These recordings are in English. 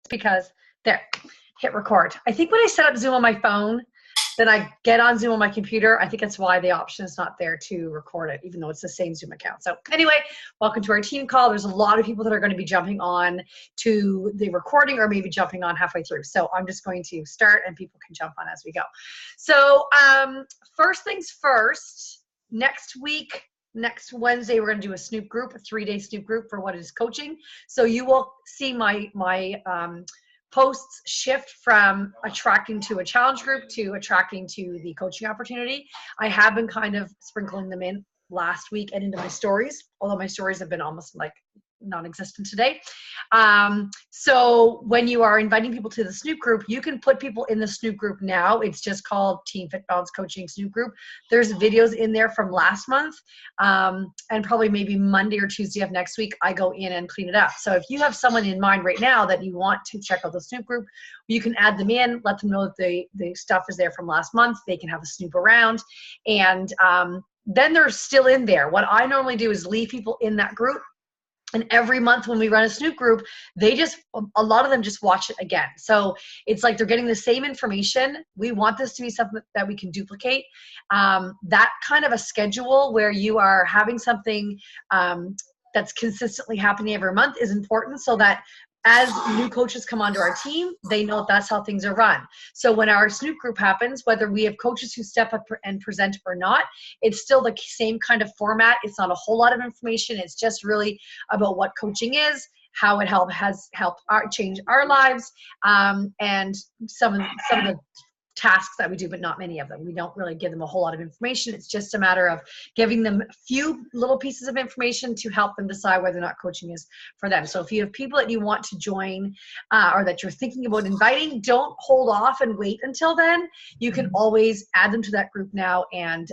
because there, hit record. I think when I set up Zoom on my phone, then I get on Zoom on my computer. I think that's why the option is not there to record it, even though it's the same Zoom account. So anyway, welcome to our team call. There's a lot of people that are going to be jumping on to the recording or maybe jumping on halfway through. So I'm just going to start and people can jump on as we go. So first things first, next week, next Wednesday, we're going to do a Snoop group, a 3-day Snoop group for What Is Coaching. So you will see my posts shift from attracting to a challenge group to attracting to the coaching opportunity. I have been kind of sprinkling them in last week and into my stories, although my stories have been almost like non-existent today. So when you are inviting people to the Snoop group, you can put people in the Snoop group now. It's just called Team Fit Balance Coaching Snoop group. There's videos in there from last month, and probably maybe Monday or Tuesday of next week, I go in and clean it up. So if you have someone in mind right now that you want to check out the Snoop group, you can add them in, let them know that the stuff is there from last month. They can have a snoop around, and then they're still in there. What I normally do is leave people in that group. And every month when we run a Snoop group, a lot of them just watch it again. So it's like they're getting the same information. We want this to be something that we can duplicate. That kind of a schedule where you are having something that's consistently happening every month is important, so that as new coaches come onto our team, they know that's how things are run. So when our Snoop group happens, whether we have coaches who step up and present or not, it's still the same kind of format. It's not a whole lot of information. It's just really about what coaching is, how it has helped change our lives, and some of the tasks that we do, but not many of them. We don't really give them a whole lot of information. It's just a matter of giving them a few little pieces of information to help them decide whether or not coaching is for them. So if you have people that you want to join or that you're thinking about inviting, don't hold off and wait until then. You can always add them to that group now, and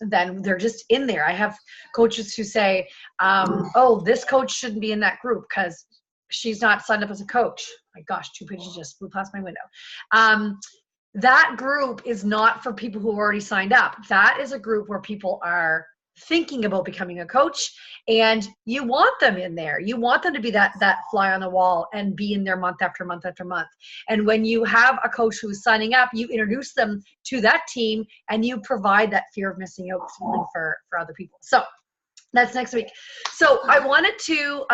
then they're just in there. I have coaches who say, oh, this coach shouldn't be in that group because she's not signed up as a coach. My gosh, 2 pigeons just flew past my window. That group is not for people who have already signed up. That is a group where people are thinking about becoming a coach, and you want them in there. You want them to be that fly on the wall and be in there month after month after month. And when you have a coach who's signing up, you introduce them to that team and you provide that fear of missing out feeling for other people. So that's next week. So I wanted to,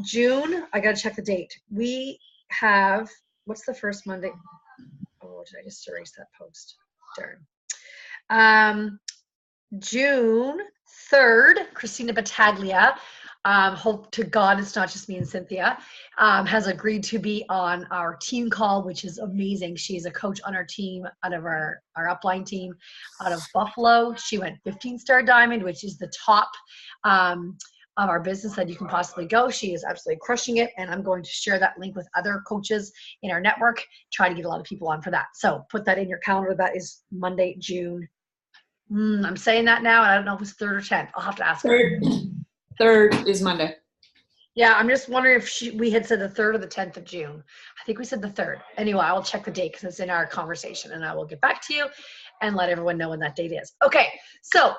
June, I got to check the date. We have, what's the first Monday? Oh, did I just erase that post? Darn. June 3rd, Christina Battaglia, hope to God it's not just me and Cynthia, has agreed to be on our team call, which is amazing. She's a coach on our team, out of our upline team out of Buffalo. She went 15-star diamond, which is the top of our business that you can possibly go. She is absolutely crushing it, and I'm going to share that link with other coaches in our network, try to get a lot of people on for that. So put that in your calendar. That is Monday, June. I'm saying that now, and I don't know if it's 3rd or 10th. I'll have to ask her. 3rd is Monday. Yeah, I'm just wondering if we had said the 3rd or the 10th of June. I think we said the 3rd. Anyway, I will check the date because it's in our conversation, and I will get back to you and let everyone know when that date is. Okay, so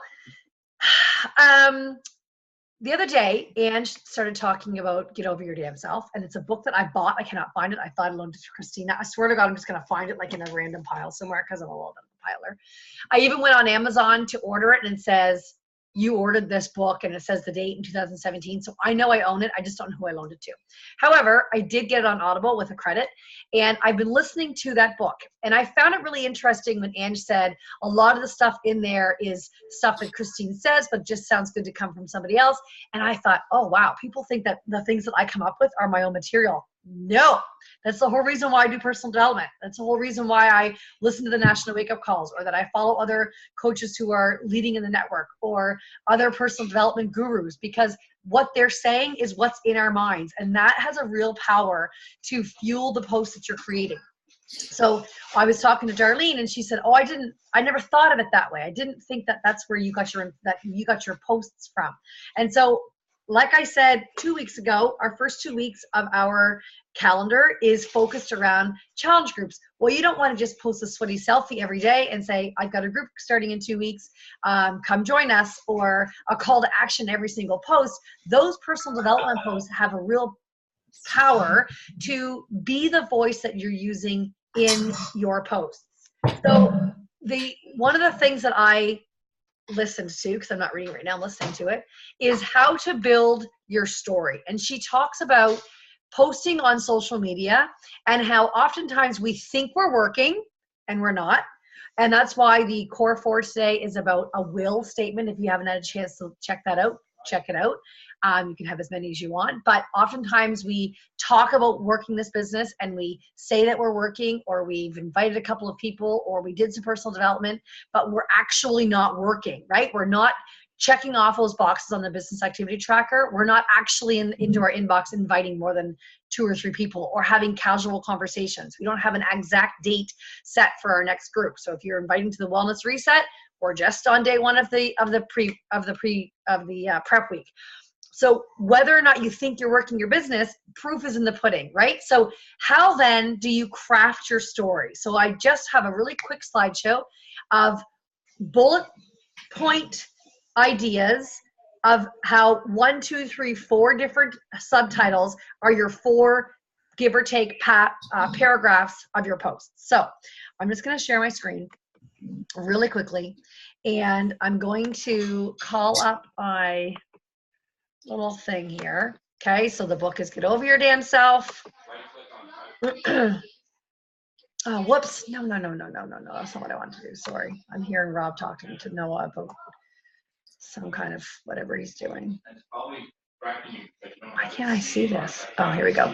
the other day, Ange started talking about Get Over Your Damn Self, and it's a book that I bought. I cannot find it. I thought I loaned it to Christina. I swear to God, I'm just going to find it like in a random pile somewhere because I'm a little bit of a piler. I even went on Amazon to order it, and it says, you ordered this book, and it says the date in 2017. So I know I own it. I just don't know who I loaned it to. However, I did get it on Audible with a credit, and I've been listening to that book. And I found it really interesting when Ange said a lot of the stuff in there is stuff that Christine says, but just sounds good to come from somebody else. And I thought, oh, wow, people think that the things that I come up with are my own material. No, that's the whole reason why I do personal development. That's the whole reason why I listen to the National Wake Up Calls, or that I follow other coaches who are leading in the network, or other personal development gurus, because what they're saying is what's in our minds. And that has a real power to fuel the posts that you're creating. So I was talking to Darlene, and she said, oh, I never thought of it that way. I didn't think that that's where you got your posts from. And so, like I said 2 weeks ago, our first 2 weeks of our calendar is focused around challenge groups. Well, you don't want to just post a sweaty selfie every day and say, I've got a group starting in 2 weeks, come join us, or a call to action every single post. Those personal development posts have a real power to be the voice that you're using in your posts. So one of the things that I listened to, because I'm not reading right now, I'm listening to it, is how to build your story. And she talks about posting on social media and how oftentimes we think we're working and we're not. And that's why the core for today is about a will statement. If you haven't had a chance to check that out, check it out. You can have as many as you want, but oftentimes we talk about working this business and we say that we're working, or we've invited a couple of people, or we did some personal development, but we're actually not working, right? We're not checking off those boxes on the business activity tracker. We're not actually into our inbox inviting more than 2 or 3 people, or having casual conversations. We don't have an exact date set for our next group. So if you're inviting to the wellness reset, or just on day 1 of the prep week. So whether or not you think you're working your business, proof is in the pudding, right? So how then do you craft your story? So I just have a really quick slideshow of bullet point ideas of how 1, 2, 3, 4 different subtitles are your 4, give or take, paragraphs of your posts. So I'm just going to share my screen really quickly, and I'm going to call up my little thing here. Okay, so the book is Get Over Your Damn Self. Oh, whoops. No. That's not what I wanted to do. Sorry. I'm hearing Rob talking to Noah about some kind of whatever he's doing. Why can't I see this? Oh, here we go.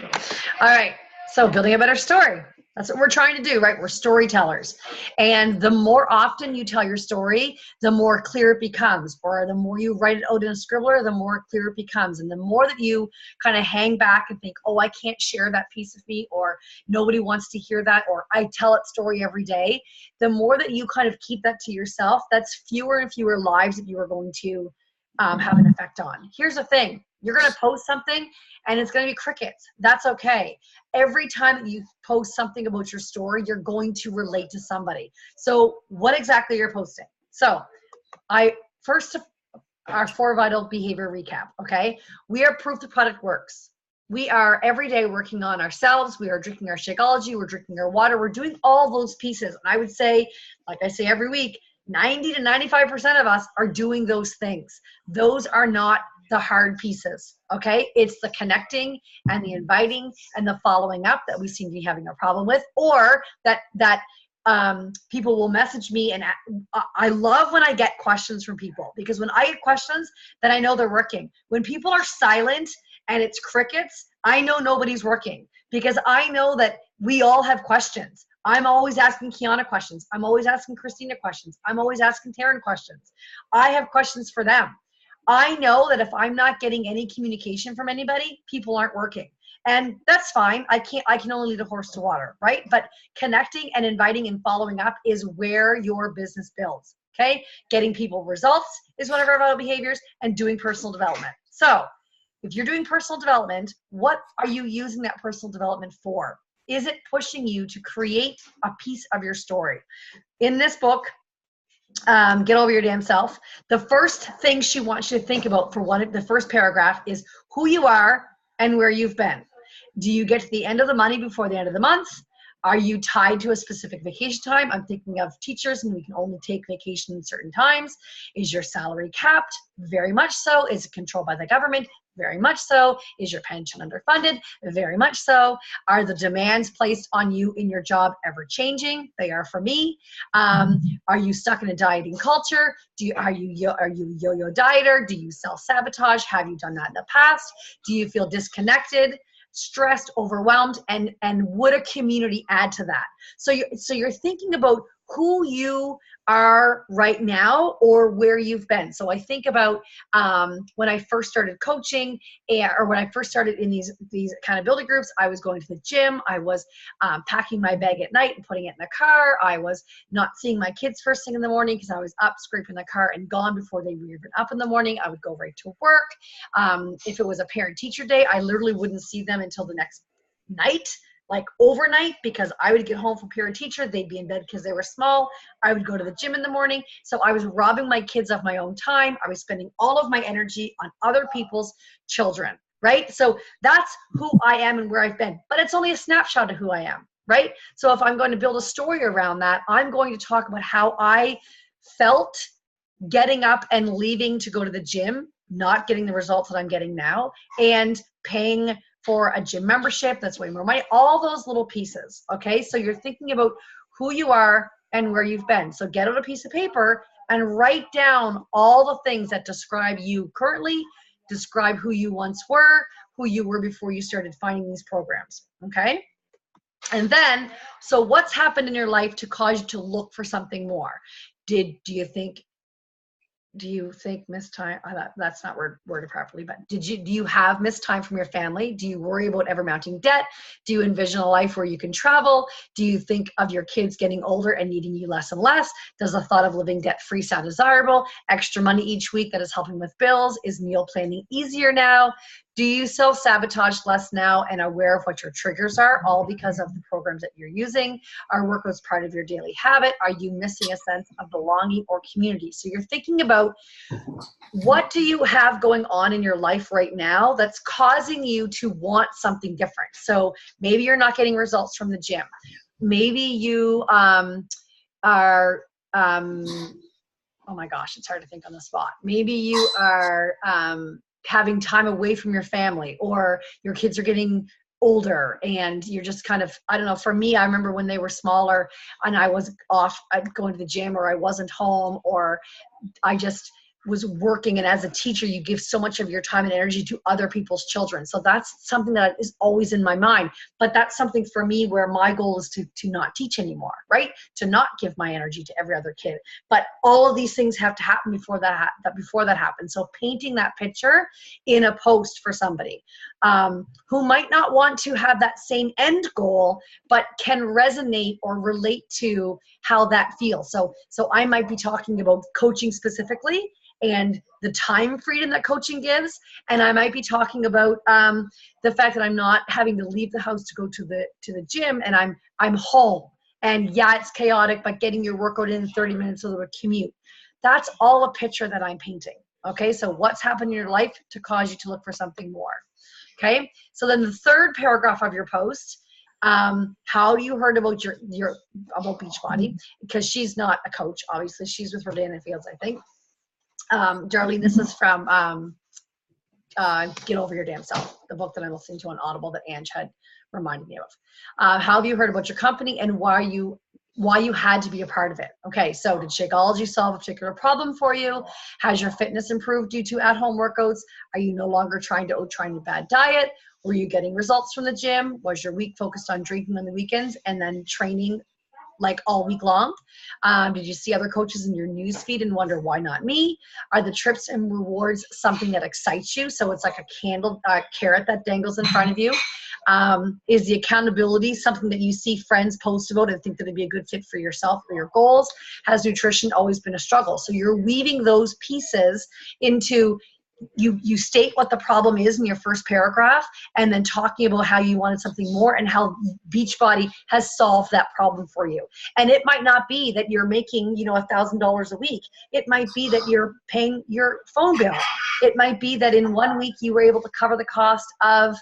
All right. So building a better story. That's what we're trying to do, right? We're storytellers. And the more often you tell your story, the more clear it becomes. Or the more you write it out in a scribbler, the more clear it becomes. And the more that you kind of hang back and think, oh, I can't share that piece of me, or nobody wants to hear that, or I tell it story every day, the more that you kind of keep that to yourself, that's fewer and fewer lives that you are going to have an effect on. Here's the thing. You're going to post something and it's going to be crickets. That's okay. Every time that you post something about your story, you're going to relate to somebody. So what exactly you're posting? So our 4 vital behavior recap, okay? We are proof the product works. We are every day working on ourselves. We are drinking our Shakeology. We're drinking our water. We're doing all those pieces. And I would say, like I say every week, 90 to 95% of us are doing those things. Those are not the hard pieces, okay? It's the connecting and the inviting and the following up that we seem to be having a problem with, or that people will message me. And I love when I get questions from people, because when I get questions, then I know they're working. When people are silent and it's crickets, I know nobody's working, because I know that we all have questions. I'm always asking Kiana questions. I'm always asking Christina questions. I'm always asking Taryn questions. I have questions for them. I know that if I'm not getting any communication from anybody, people aren't working. And that's fine. I can only lead a horse to water, right? But connecting and inviting and following up is where your business builds, okay? Getting people results is one of our vital behaviors, and doing personal development. So if you're doing personal development, what are you using that personal development for? Is it pushing you to create a piece of your story? In this book, Get Over Your Damn Self, the first thing she wants you to think about for the first paragraph is who you are and where you've been. Do you get to the end of the money before the end of the month? Are you tied to a specific vacation time? I'm thinking of teachers, and we can only take vacation in certain times. Is your salary capped? Very much so. Is it controlled by the government? Very much so. Is your pension underfunded? Very much so. Are the demands placed on you in your job ever changing? They are for me. Are you stuck in a dieting culture? Are you yo-yo dieter? Do you self-sabotage? Have you done that in the past? Do you feel disconnected, stressed, overwhelmed, and would a community add to that? So you're thinking about who you are right now or where you've been. So I think about when I first started coaching, or when I first started in these accountability groups, I was going to the gym. I was packing my bag at night and putting it in the car. I was not seeing my kids first thing in the morning because I was up scraping the car and gone before they were even up in the morning. I would go right to work. If it was a parent-teacher day, I literally wouldn't see them until the next night, like overnight, because I would get home from parent teacher. They'd be in bed because they were small. I would go to the gym in the morning. So I was robbing my kids of my own time. I was spending all of my energy on other people's children. right? So that's who I am and where I've been, but it's only a snapshot of who I am, right? So if I'm going to build a story around that, I'm going to talk about how I felt getting up and leaving to go to the gym, not getting the results that I'm getting now, and paying for a gym membership that's way more money, all those little pieces, okay? So you're thinking about who you are and where you've been. So get out a piece of paper and write down all the things that describe you currently, describe who you once were, who you were before you started finding these programs, okay? And then, so what's happened in your life to cause you to look for something more? Do you think missed time? That's not worded properly, but do you have missed time from your family? Do you worry about ever mounting debt? Do you envision a life where you can travel? Do you think of your kids getting older and needing you less and less? Does the thought of living debt-free sound desirable? Extra money each week that is helping with bills? Is meal planning easier now? Do you self-sabotage less now and aware of what your triggers are, all because of the programs that you're using? Are workouts part of your daily habit? Are you missing a sense of belonging or community? So you're thinking about, what do you have going on in your life right now that's causing you to want something different? So maybe you're not getting results from the gym. Maybe you are, oh my gosh, it's hard to think on the spot. Maybe you are having time away from your family, or your kids are getting older and you're just kind of, I don't know, for me, I remember when they were smaller and I was off going to the gym, or I wasn't home, or I just was working, and as a teacher you give so much of your time and energy to other people's children. So that's something that is always in my mind, but that's something for me where my goal is to not teach anymore, right? To not give my energy to every other kid. But all of these things have to happen before that happens. So painting that picture in a post for somebody who might not want to have that same end goal, but can resonate or relate to how that feels. So I might be talking about coaching specifically and the time freedom that coaching gives. And I might be talking about the fact that I'm not having to leave the house to go to the gym, and I'm home. And yeah, it's chaotic, but getting your workout in 30 minutes of a commute. That's all a picture that I'm painting. Okay, so what's happened in your life to cause you to look for something more? Okay, so then the third paragraph of your post, how you heard about about Beachbody, because she's not a coach, obviously. She's with Rodanna Fields, I think. Darlene, this is from Get Over Your Damn Self, the book that I'm listening to on Audible that Ange had reminded me of. How have you heard about your company, and why you had to be a part of it? Okay, so did Shakeology solve a particular problem for you? Has your fitness improved due to at-home workouts? Are you no longer trying to outtrain a bad diet? Were you getting results from the gym? Was your week focused on drinking on the weekends and then training like all week long? Did you see other coaches in your news feed and wonder, why not me? Are the trips and rewards something that excites you? So it's like a carrot that dangles in front of you. Is the accountability something that you see friends post about and think that it'd be a good fit for yourself or your goals? Has nutrition always been a struggle? So you're weaving those pieces into, you state what the problem is in your first paragraph, and then talking about how you wanted something more and how Beachbody has solved that problem for you. And it might not be that you're making, $1,000 a week. It might be that you're paying your phone bill. It might be that in 1 week you were able to cover the cost of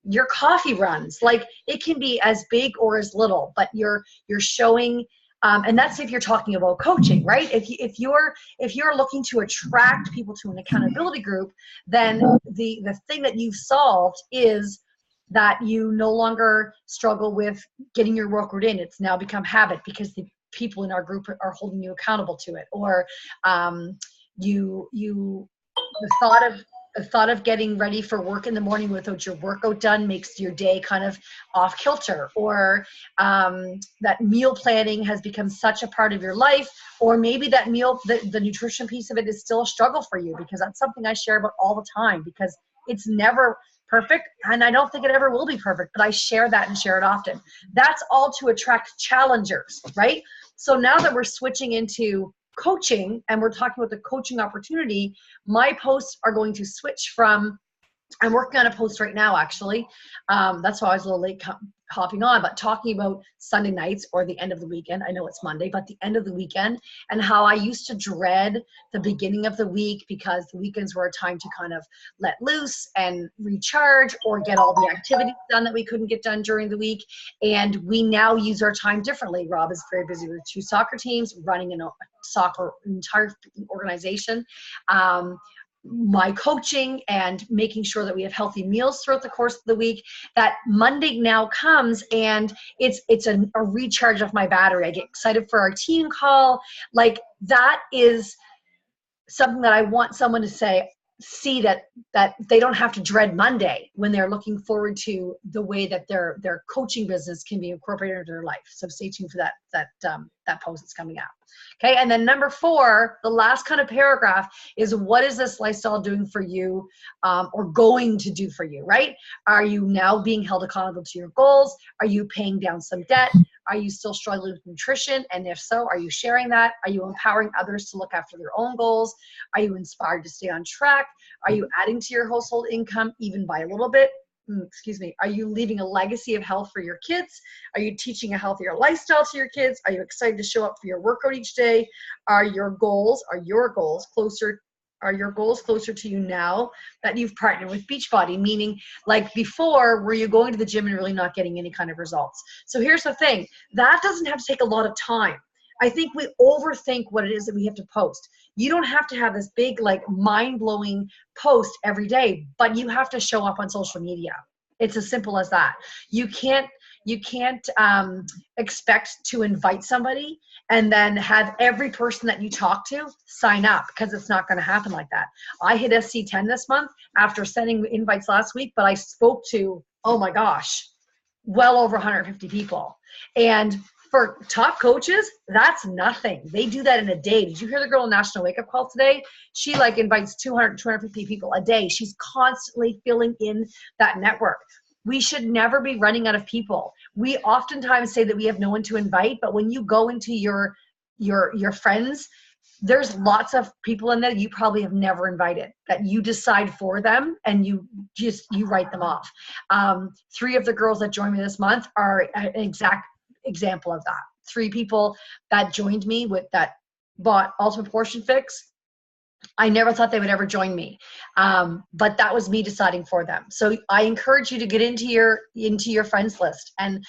your coffee runs. Like, it can be as big or as little, but you're showing. And that's if you're talking about coaching, right? If you're looking to attract people to an accountability group, then the thing that you've solved is that you no longer struggle with getting your workout in. It's now become habit because the people in our group are holding you accountable to it. Or the thought of getting ready for work in the morning without your workout done makes your day kind of off kilter. Or that meal planning has become such a part of your life. Or maybe that the nutrition piece of it is still a struggle for you, because that's something I share about all the time, because it's never perfect, and I don't think it ever will be perfect, but I share that and share it often. That's all to attract challengers, right? So now that we're switching into coaching and we're talking about the coaching opportunity, my posts are going to switch from I'm working on a post right now, actually. That's why I was a little late hopping on, but talking about Sunday nights or the end of the weekend. I know it's Monday, but the end of the weekend, and how I used to dread the beginning of the week because the weekends were a time to kind of let loose and recharge or get all the activities done that we couldn't get done during the week. And we now use our time differently. Rob is very busy with 2 soccer teams, running an entire organization. My coaching and making sure that we have healthy meals throughout the course of the week, that Monday now comes and it's a recharge of my battery. I get excited for our team call. Like, that is something that I want someone to see that they don't have to dread Monday when they're looking forward to the way that their coaching business can be incorporated into their life. So stay tuned for that post that's coming out. Okay, and then number 4, the last kind of paragraph is, what is this lifestyle doing for you, or going to do for you, right? Are you now being held accountable to your goals? Are you paying down some debt? Are you still struggling with nutrition? And if so, are you sharing that? Are you empowering others to look after their own goals? Are you inspired to stay on track? Are you adding to your household income even by a little bit? Are you leaving a legacy of health for your kids? Are you teaching a healthier lifestyle to your kids? Are you excited to show up for your workout each day? Are your goals closer to you now that you've partnered with Beachbody? Meaning, like before, were you going to the gym and really not getting any kind of results? So here's the thing, that doesn't have to take a lot of time. I think we overthink what it is that we have to post. You don't have to have this big, like, mind-blowing post every day, but you have to show up on social media. It's as simple as that. You can't expect to invite somebody and then have every person that you talk to sign up, because it's not going to happen like that. I hit SC10 this month after sending invites last week, but I spoke to, oh my gosh, well over 150 people. And for top coaches, that's nothing. They do that in a day. Did you hear the girl in National Wake Up Call today? She invites 200, 250 people a day. She's constantly filling in that network. We should never be running out of people. We oftentimes say that we have no one to invite, but when you go into your friends, there's lots of people in there you probably have never invited that you decide for them, and you write them off. 3 of the girls that joined me this month are an exact example of that. 3 people that joined me that bought Ultimate Portion Fix. I never thought they would ever join me, but that was me deciding for them. So I encourage you to get into your friends list and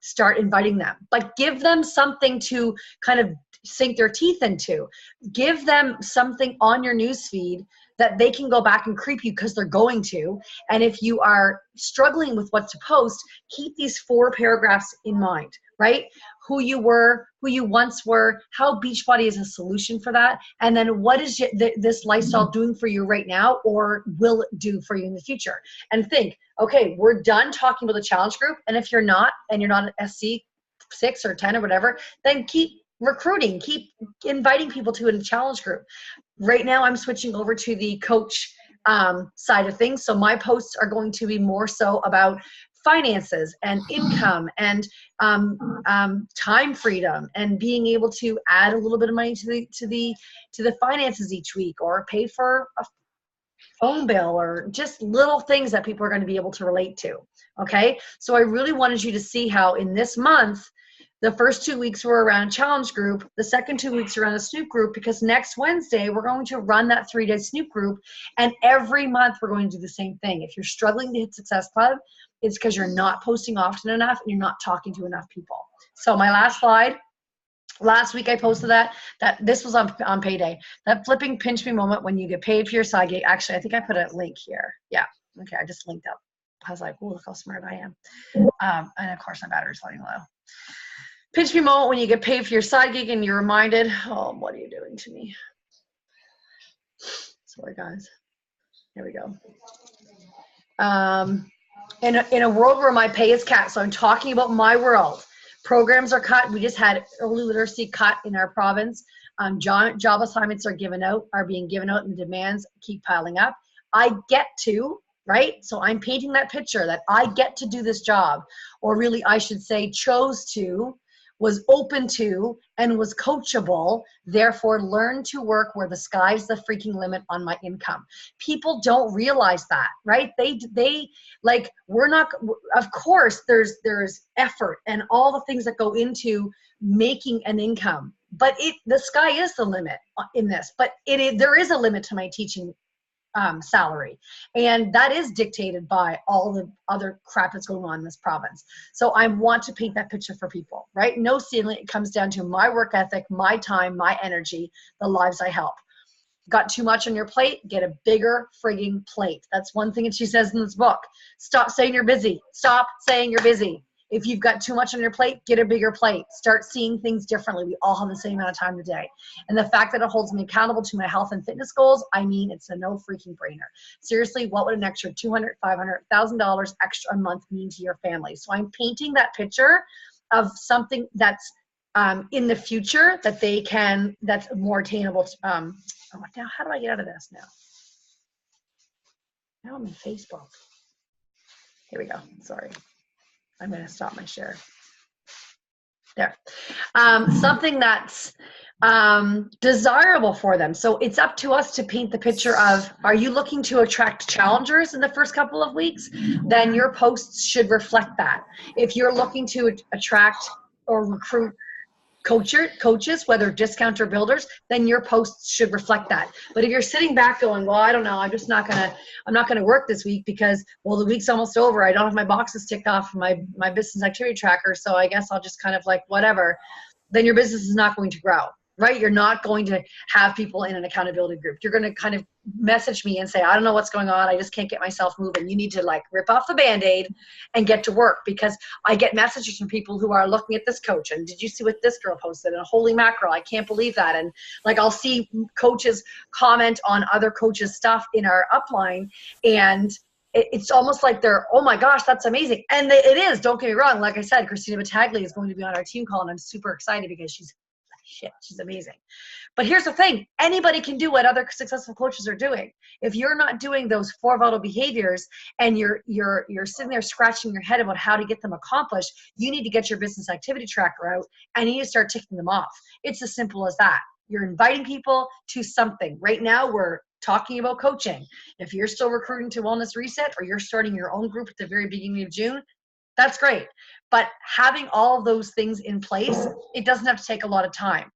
start inviting them, but give them something to kind of sink their teeth into. Give them something on your news feed that they can go back and creep you, because they're going to. And if you are struggling with what to post, keep these 4 paragraphs in mind, right? Who you were, who you once were, how Beachbody is a solution for that, and then what is this lifestyle doing for you right now, or will it do for you in the future? And think, okay, we're done talking about the challenge group, and if you're not, and you're not an SC 6 or 10 or whatever, then keep recruiting, keep inviting people to a challenge group. Right now, I'm switching over to the coach side of things. So my posts are going to be more so about finances and income and time freedom, and being able to add a little bit of money to the finances each week, or pay for a phone bill, or just little things that people are going to be able to relate to. Okay, so I really wanted you to see how in this month, the first 2 weeks were around challenge group, the second 2 weeks around the Snoop group, because next Wednesday we're going to run that 3-day Snoop group, and every month we're going to do the same thing. If you're struggling to hit Success Club, it's because you're not posting often enough and you're not talking to enough people. So my last slide, last week I posted that this was on payday, that flipping pinch me moment when you get paid for your side gig. Actually, I think I put a link here. Yeah, okay, I just linked up. I was like, oh, look how smart I am. And of course my battery's running low. Pinch me moment when you get paid for your side gig and you're reminded, oh, what are you doing to me? Sorry, guys. Here we go. In a world where my pay is cut, so I'm talking about my world. Programs are cut. We just had early literacy cut in our province. Job assignments are being given out, and the demands keep piling up. I get to, right? So I'm painting that picture that I get to do this job, or really I should say chose to, was open to and was coachable, therefore learn to work where the sky's the freaking limit on my income. People don't realize that, right? They like, we're not, of course there's effort and all the things that go into making an income, but the sky is the limit in this, but there is a limit to my teaching salary. And that is dictated by all the other crap that's going on in this province. So I want to paint that picture for people, right? No ceiling. It comes down to my work ethic, my time, my energy, the lives I help. Got too much on your plate? Get a bigger frigging plate. That's one thing that she says in this book. Stop saying you're busy. Stop saying you're busy. If you've got too much on your plate, get a bigger plate. Start seeing things differently. We all have the same amount of time today. And the fact that it holds me accountable to my health and fitness goals, I mean, it's a no freaking brainer. Seriously, what would an extra $200, $500, $1,000 extra a month mean to your family? So I'm painting that picture of something that's in the future that that's more attainable. Now, how do I get out of this now? Now I'm in Facebook. Here we go. Sorry. I'm going to stop my share. There. Something that's desirable for them. So it's up to us to paint the picture of, are you looking to attract challengers in the first couple of weeks? Then your posts should reflect that. If you're looking to attract or recruit coaches, whether discount or builders, then your posts should reflect that. But if you're sitting back going, well, I don't know, I'm not gonna work this week because, well, the week's almost over. I don't have my boxes ticked off my business activity tracker, so I guess I'll just kind of like whatever. Then your business is not going to grow, right? You're not going to have people in an accountability group. You're going to kind of message me and say, I don't know what's going on. I just can't get myself moving. You need to like rip off the Band-Aid and get to work, because I get messages from people who are looking at this coach and did you see what this girl posted? And holy mackerel, I can't believe that. And like, I'll see coaches comment on other coaches' stuff in our upline, and it's almost like they're, oh my gosh, that's amazing. And it is, don't get me wrong. Like I said, Christina Battaglia is going to be on our team call, and I'm super excited because she's amazing. But here's the thing, anybody can do what other successful coaches are doing. If you're not doing those 4 vital behaviors and you're sitting there scratching your head about how to get them accomplished, you need to get your business activity tracker out and you need to start ticking them off. It's as simple as that. You're inviting people to something. Right now we're talking about coaching. If you're still recruiting to Wellness Reset, or you're starting your own group at the very beginning of June, that's great. But having all of those things in place, it doesn't have to take a lot of time.